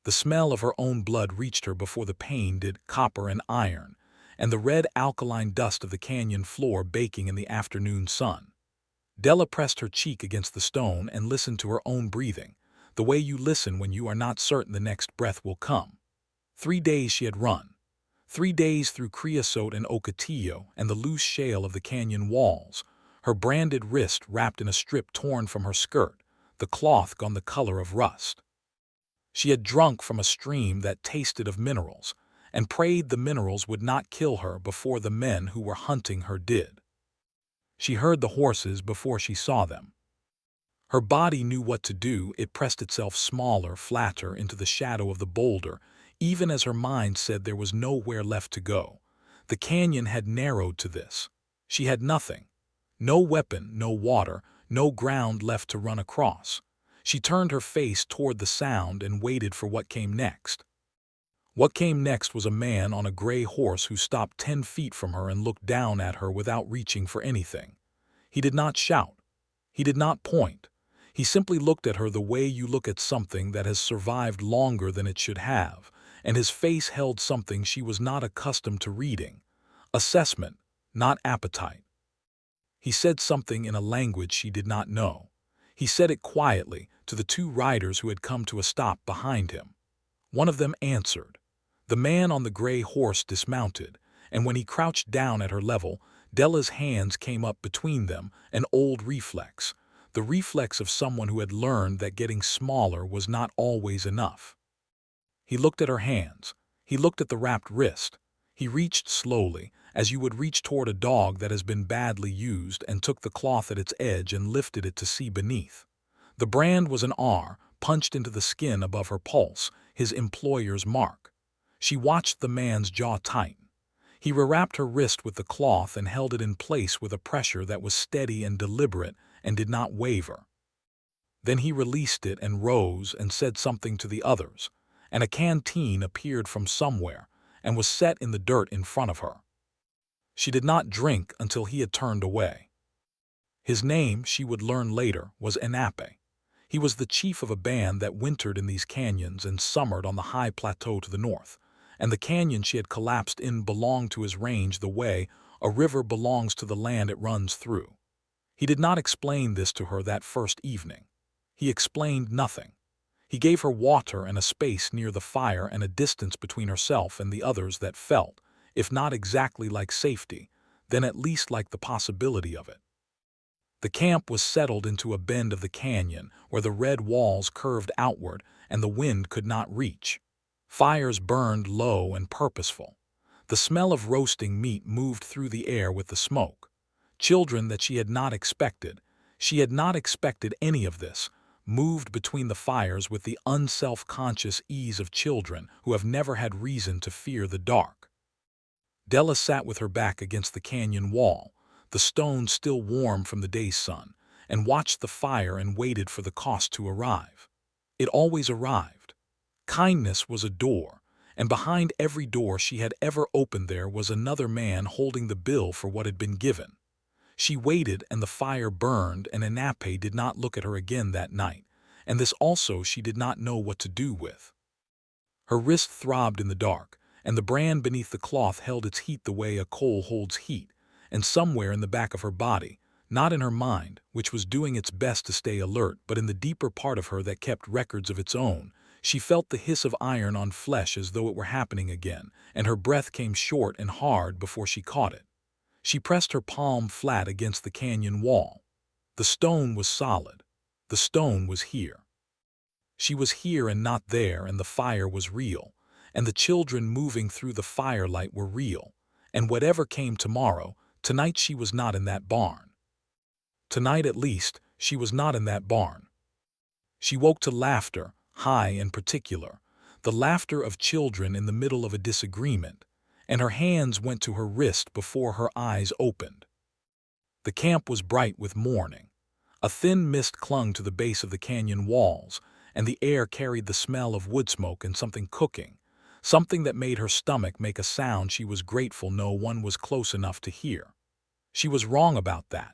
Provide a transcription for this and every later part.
The smell of her own blood reached her before the pain did copper and iron, and the red alkaline dust of the canyon floor baking in the afternoon sun. Della pressed her cheek against the stone and listened to her own breathing, the way you listen when you are not certain the next breath will come. 3 days she had run. 3 days through creosote and ocotillo and the loose shale of the canyon walls, her branded wrist wrapped in a strip torn from her skirt, the cloth gone the color of rust. She had drunk from a stream that tasted of minerals, and prayed the minerals would not kill her before the men who were hunting her did. She heard the horses before she saw them. Her body knew what to do. It pressed itself smaller, flatter into the shadow of the boulder, even as her mind said there was nowhere left to go. The canyon had narrowed to this. She had nothing. No weapon, no water, no ground left to run across. She turned her face toward the sound and waited for what came next. What came next was a man on a gray horse who stopped 10 feet from her and looked down at her without reaching for anything. He did not shout. He did not point. He simply looked at her the way you look at something that has survived longer than it should have, and his face held something she was not accustomed to reading. Assessment, not appetite. He said something in a language she did not know. He said it quietly to the 2 riders who had come to a stop behind him. One of them answered. The man on the gray horse dismounted, and when he crouched down at her level, Della's hands came up between them, an old reflex, the reflex of someone who had learned that getting smaller was not always enough. He looked at her hands. He looked at the wrapped wrist. He reached slowly, as you would reach toward a dog that has been badly used, and took the cloth at its edge and lifted it to see beneath. The brand was an R, punched into the skin above her pulse, his employer's mark. She watched the man's jaw tighten. He rewrapped her wrist with the cloth and held it in place with a pressure that was steady and deliberate and did not waver. Then he released it and rose and said something to the others, and a canteen appeared from somewhere and was set in the dirt in front of her. She did not drink until he had turned away. His name, she would learn later, was Apache. He was the chief of a band that wintered in these canyons and summered on the high plateau to the north, and the canyon she had collapsed in belonged to his range the way a river belongs to the land it runs through. He did not explain this to her that first evening. He explained nothing. He gave her water and a space near the fire and a distance between herself and the others that felt, if not exactly like safety, then at least like the possibility of it. The camp was settled into a bend of the canyon where the red walls curved outward and the wind could not reach. Fires burned low and purposeful. The smell of roasting meat moved through the air with the smoke. Children that she had not expected any of this, moved between the fires with the unself-conscious ease of children who have never had reason to fear the dark. Della sat with her back against the canyon wall, the stone still warm from the day's sun, and watched the fire and waited for the cost to arrive. It always arrived. Kindness was a door, and behind every door she had ever opened there was another man holding the bill for what had been given. She waited and the fire burned, and Apache did not look at her again that night, and this also she did not know what to do with. Her wrist throbbed in the dark, and the brand beneath the cloth held its heat the way a coal holds heat, and somewhere in the back of her body, not in her mind, which was doing its best to stay alert, but in the deeper part of her that kept records of its own, she felt the hiss of iron on flesh as though it were happening again, and her breath came short and hard before she caught it. She pressed her palm flat against the canyon wall. The stone was solid. The stone was here. She was here and not there, and the fire was real, and the children moving through the firelight were real, and whatever came tomorrow, tonight she was not in that barn. Tonight, at least, she was not in that barn. She woke to laughter, high and particular, the laughter of children in the middle of a disagreement, and her hands went to her wrist before her eyes opened. The camp was bright with morning. A thin mist clung to the base of the canyon walls, and the air carried the smell of wood smoke and something cooking, something that made her stomach make a sound she was grateful no one was close enough to hear. She was wrong about that.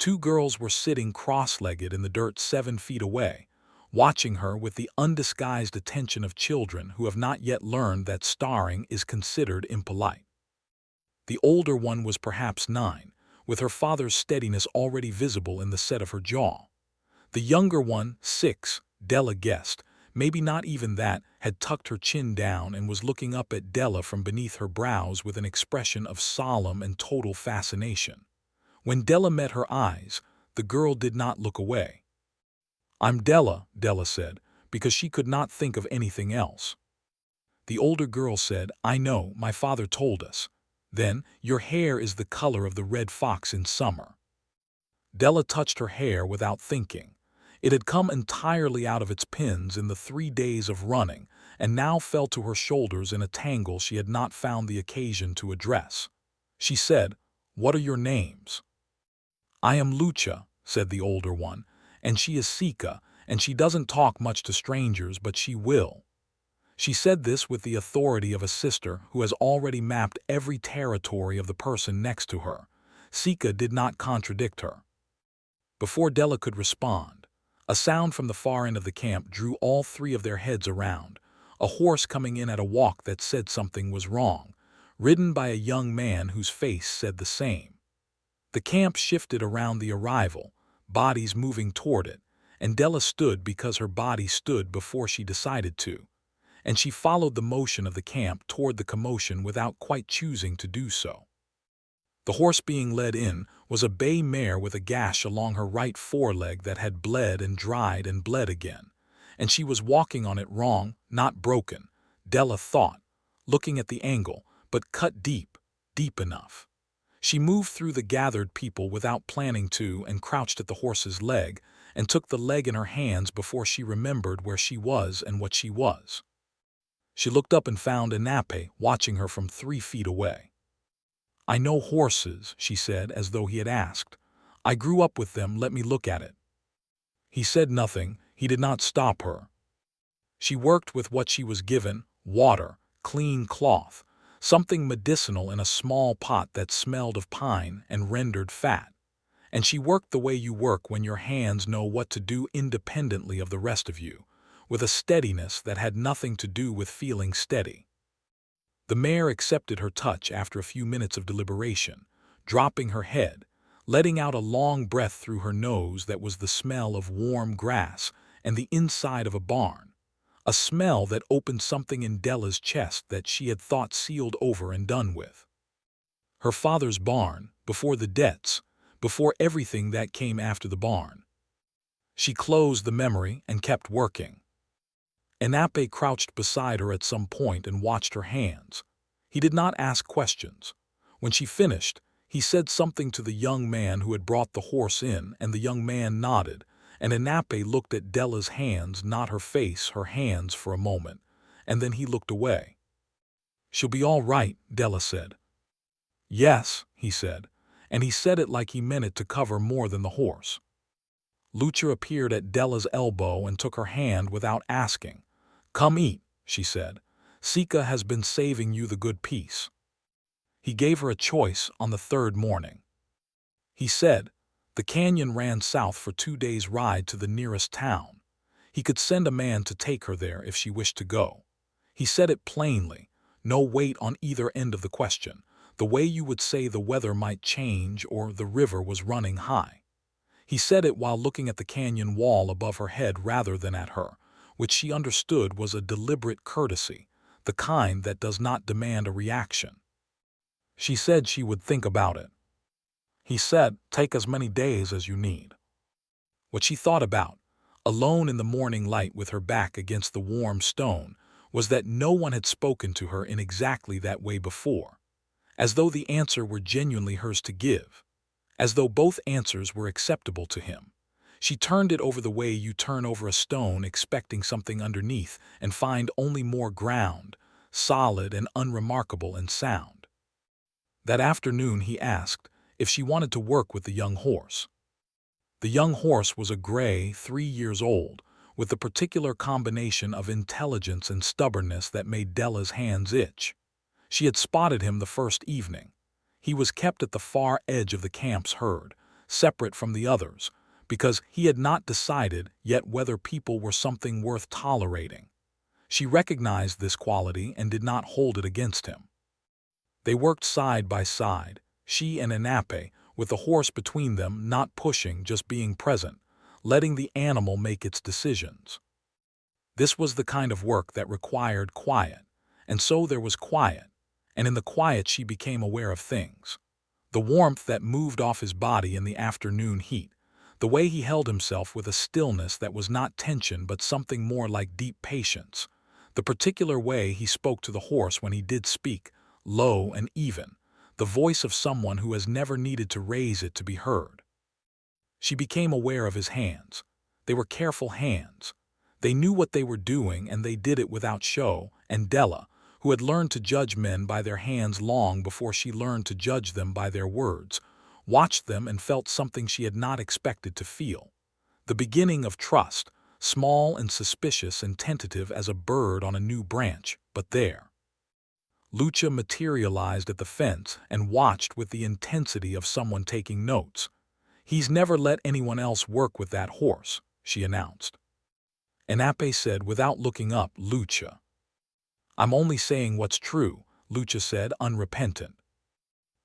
2 girls were sitting cross-legged in the dirt 7 feet away, watching her with the undisguised attention of children who have not yet learned that staring is considered impolite. The older one was perhaps 9, with her father's steadiness already visible in the set of her jaw. The younger one, 6, Della guessed, maybe not even that, had tucked her chin down and was looking up at Della from beneath her brows with an expression of solemn and total fascination. When Della met her eyes, the girl did not look away. "I'm Della," Della said, because she could not think of anything else. The older girl said, "I know, my father told us." Then, "Your hair is the color of the red fox in summer." Della touched her hair without thinking. It had come entirely out of its pins in the 3 days of running, and now fell to her shoulders in a tangle she had not found the occasion to address. She said, "What are your names?" "I am Lucha," said the older one, "and she is Sika, and she doesn't talk much to strangers, but she will." She said this with the authority of a sister who has already mapped every territory of the person next to her. Sika did not contradict her. Before Della could respond, a sound from the far end of the camp drew all 3 of their heads around, a horse coming in at a walk that said something was wrong, ridden by a young man whose face said the same. The camp shifted around the arrival, bodies moving toward it, and Della stood because her body stood before she decided to, and she followed the motion of the camp toward the commotion without quite choosing to do so. The horse being led in was a bay mare with a gash along her right foreleg that had bled and dried and bled again, and she was walking on it wrong, not broken, Della thought, looking at the angle, but cut deep, deep enough. She moved through the gathered people without planning to and crouched at the horse's leg and took the leg in her hands before she remembered where she was and what she was. She looked up and found Anape watching her from 3 feet away. "I know horses," she said as though he had asked. "I grew up with them, let me look at it." He said nothing, he did not stop her. She worked with what she was given, water, clean cloth, something medicinal in a small pot that smelled of pine and rendered fat. And she worked the way you work when your hands know what to do independently of the rest of you, with a steadiness that had nothing to do with feeling steady. The mare accepted her touch after a few minutes of deliberation, dropping her head, letting out a long breath through her nose that was the smell of warm grass and the inside of a barn, a smell that opened something in Della's chest that she had thought sealed over and done with. Her father's barn, before the debts, before everything that came after the barn. She closed the memory and kept working. Anape crouched beside her at some point and watched her hands. He did not ask questions. When she finished, he said something to the young man who had brought the horse in, and the young man nodded, and Anape looked at Della's hands, not her face, her hands for a moment, and then he looked away. "She'll be all right," Della said. "Yes," he said, and he said it like he meant it to cover more than the horse. Lucha appeared at Della's elbow and took her hand without asking. "Come eat," she said. "Sika has been saving you the good piece." He gave her a choice on the 3rd morning. He said, the canyon ran south for 2 days' ride to the nearest town. He could send a man to take her there if she wished to go. He said it plainly, no weight on either end of the question, the way you would say the weather might change or the river was running high. He said it while looking at the canyon wall above her head rather than at her, which she understood was a deliberate courtesy, the kind that does not demand a reaction. She said she would think about it. He said, "Take as many days as you need." What she thought about, alone in the morning light with her back against the warm stone, was that no one had spoken to her in exactly that way before, as though the answer were genuinely hers to give, as though both answers were acceptable to him. She turned it over the way you turn over a stone expecting something underneath and find only more ground, solid and unremarkable in sound. That afternoon he asked if she wanted to work with the young horse. The young horse was a gray, 3 years old, with the particular combination of intelligence and stubbornness that made Della's hands itch. She had spotted him the first evening. He was kept at the far edge of the camp's herd, separate from the others, because he had not decided yet whether people were something worth tolerating. She recognized this quality and did not hold it against him. They worked side by side, she and Anape, with the horse between them, not pushing, just being present, letting the animal make its decisions. This was the kind of work that required quiet, and so there was quiet, and in the quiet she became aware of things. The warmth that moved off his body in the afternoon heat, the way he held himself with a stillness that was not tension but something more like deep patience, the particular way he spoke to the horse when he did speak, low and even, the voice of someone who has never needed to raise it to be heard. She became aware of his hands. They were careful hands. They knew what they were doing and they did it without show, and Della, who had learned to judge men by their hands long before she learned to judge them by their words, watched them and felt something she had not expected to feel. The beginning of trust, small and suspicious and tentative as a bird on a new branch, but there. Lucha materialized at the fence and watched with the intensity of someone taking notes. "He's never let anyone else work with that horse," she announced. Anape said without looking up, "Lucha." "I'm only saying what's true," Lucha said, unrepentant.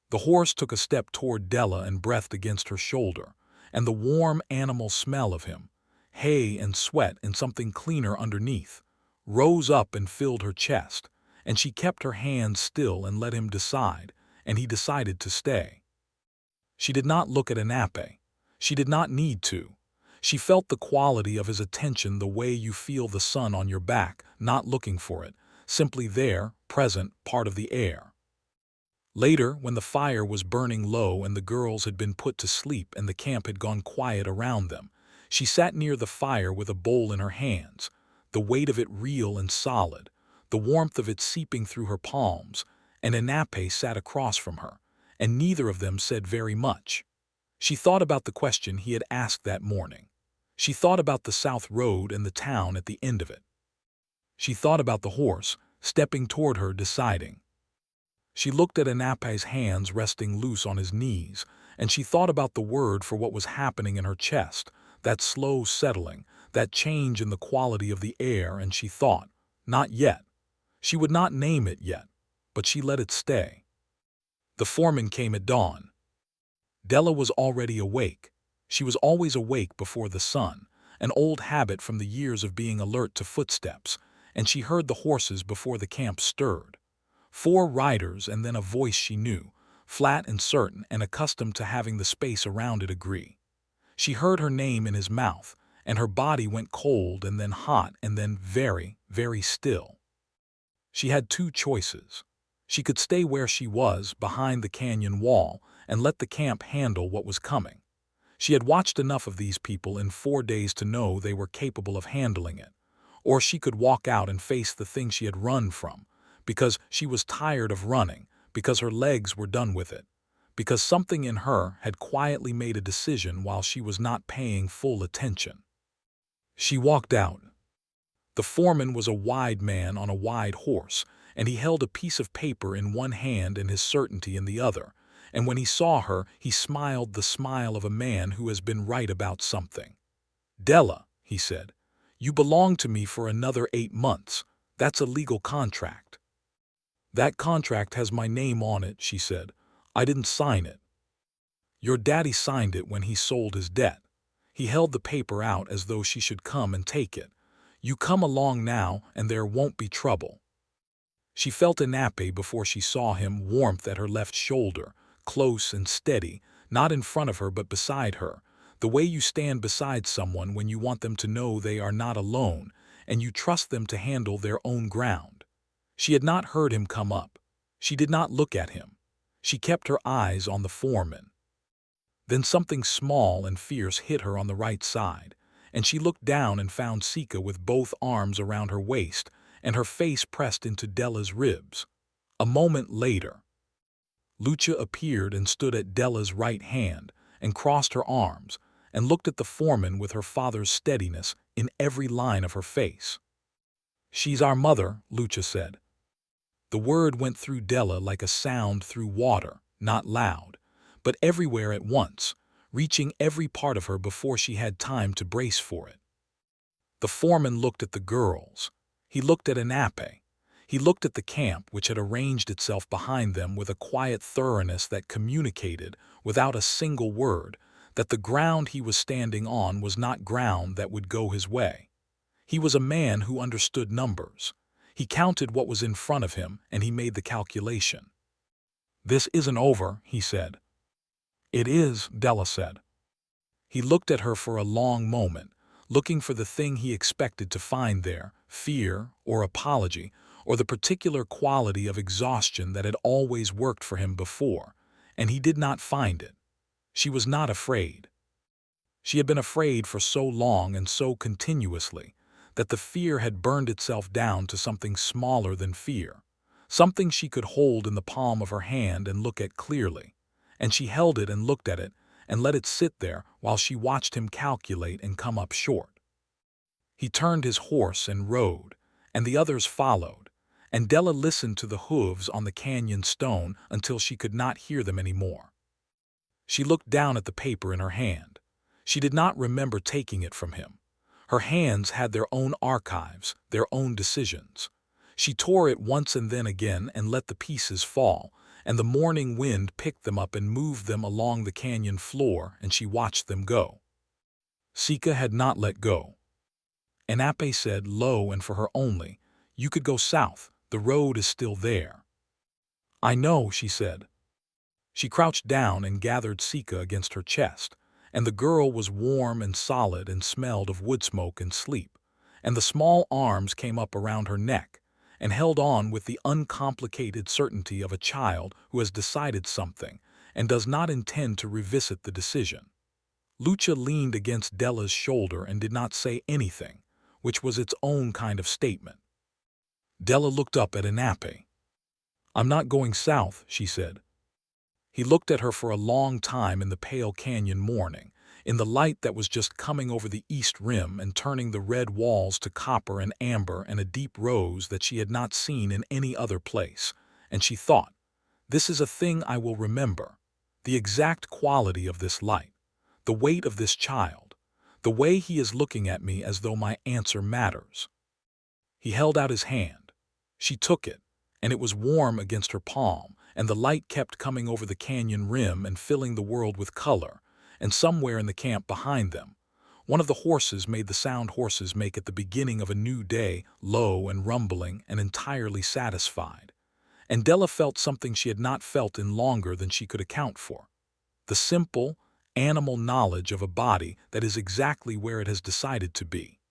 The horse took a step toward Della and breathed against her shoulder, and the warm animal smell of him, hay and sweat and something cleaner underneath, rose up and filled her chest, and she kept her hands still and let him decide, and he decided to stay. She did not look at Anape. She did not need to. She felt the quality of his attention the way you feel the sun on your back, not looking for it, simply there, present, part of the air. Later, when the fire was burning low and the girls had been put to sleep and the camp had gone quiet around them, she sat near the fire with a bowl in her hands, the weight of it real and solid, the warmth of it seeping through her palms, and Anape sat across from her, and neither of them said very much. She thought about the question he had asked that morning. She thought about the South Road and the town at the end of it. She thought about the horse, stepping toward her, deciding. She looked at Anape's hands resting loose on his knees, and she thought about the word for what was happening in her chest, that slow settling, that change in the quality of the air, and she thought, not yet. She would not name it yet, but she let it stay. The foreman came at dawn. Della was already awake. She was always awake before the sun, an old habit from the years of being alert to footsteps, and she heard the horses before the camp stirred. 4 riders and then a voice she knew, flat and certain and accustomed to having the space around it agree. She heard her name in his mouth, and her body went cold and then hot and then very, very still. She had 2 choices. She could stay where she was, behind the canyon wall, and let the camp handle what was coming. She had watched enough of these people in 4 days to know they were capable of handling it. Or she could walk out and face the thing she had run from, because she was tired of running, because her legs were done with it, because something in her had quietly made a decision while she was not paying full attention. She walked out. The foreman was a wide man on a wide horse, and he held a piece of paper in one hand and his certainty in the other, and when he saw her, he smiled the smile of a man who has been right about something. "Della," he said, "you belong to me for another 8 months. That's a legal contract." "That contract has my name on it," she said. "I didn't sign it." "Your daddy signed it when he sold his debt." He held the paper out as though she should come and take it. "You come along now, and there won't be trouble." She felt Anape before she saw him, warmth at her left shoulder, close and steady, not in front of her but beside her, the way you stand beside someone when you want them to know they are not alone, and you trust them to handle their own ground. She had not heard him come up. She did not look at him. She kept her eyes on the foreman. Then something small and fierce hit her on the right side, and she looked down and found Sika with both arms around her waist and her face pressed into Della's ribs. A moment later, Lucha appeared and stood at Della's right hand and crossed her arms and looked at the foreman with her father's steadiness in every line of her face. "She's our mother," Lucha said. The word went through Della like a sound through water, not loud, but everywhere at once, reaching every part of her before she had time to brace for it. The foreman looked at the girls. He looked at Anape. He looked at the camp, which had arranged itself behind them with a quiet thoroughness that communicated, without a single word, that the ground he was standing on was not ground that would go his way. He was a man who understood numbers. He counted what was in front of him, and he made the calculation. "This isn't over," he said. "It is," Della said. He looked at her for a long moment, looking for the thing he expected to find there, fear or apology, or the particular quality of exhaustion that had always worked for him before, and he did not find it. She was not afraid. She had been afraid for so long and so continuously that the fear had burned itself down to something smaller than fear, something she could hold in the palm of her hand and look at clearly, and she held it and looked at it and let it sit there while she watched him calculate and come up short. He turned his horse and rode, and the others followed, and Della listened to the hooves on the canyon stone until she could not hear them anymore. She looked down at the paper in her hand. She did not remember taking it from him. Her hands had their own archives, their own decisions. She tore it once and then again and let the pieces fall, and the morning wind picked them up and moved them along the canyon floor, and she watched them go. Sika had not let go. Anape said, low and for her only, "You could go south. The road is still there." "I know," she said. She crouched down and gathered Sika against her chest, and the girl was warm and solid and smelled of wood smoke and sleep, and the small arms came up around her neck and held on with the uncomplicated certainty of a child who has decided something and does not intend to revisit the decision. Lucha leaned against Della's shoulder and did not say anything, which was its own kind of statement. Della looked up at Anape. "I'm not going south," she said. He looked at her for a long time in the pale canyon morning, in the light that was just coming over the east rim and turning the red walls to copper and amber and a deep rose that she had not seen in any other place, and she thought, "This is a thing I will remember, the exact quality of this light, the weight of this child, the way he is looking at me as though my answer matters." He held out his hand. She took it, and it was warm against her palm, and the light kept coming over the canyon rim and filling the world with color, and somewhere in the camp behind them, one of the horses made the sound horses make at the beginning of a new day, low and rumbling and entirely satisfied. And Della felt something she had not felt in longer than she could account for. The simple, animal knowledge of a body that is exactly where it has decided to be.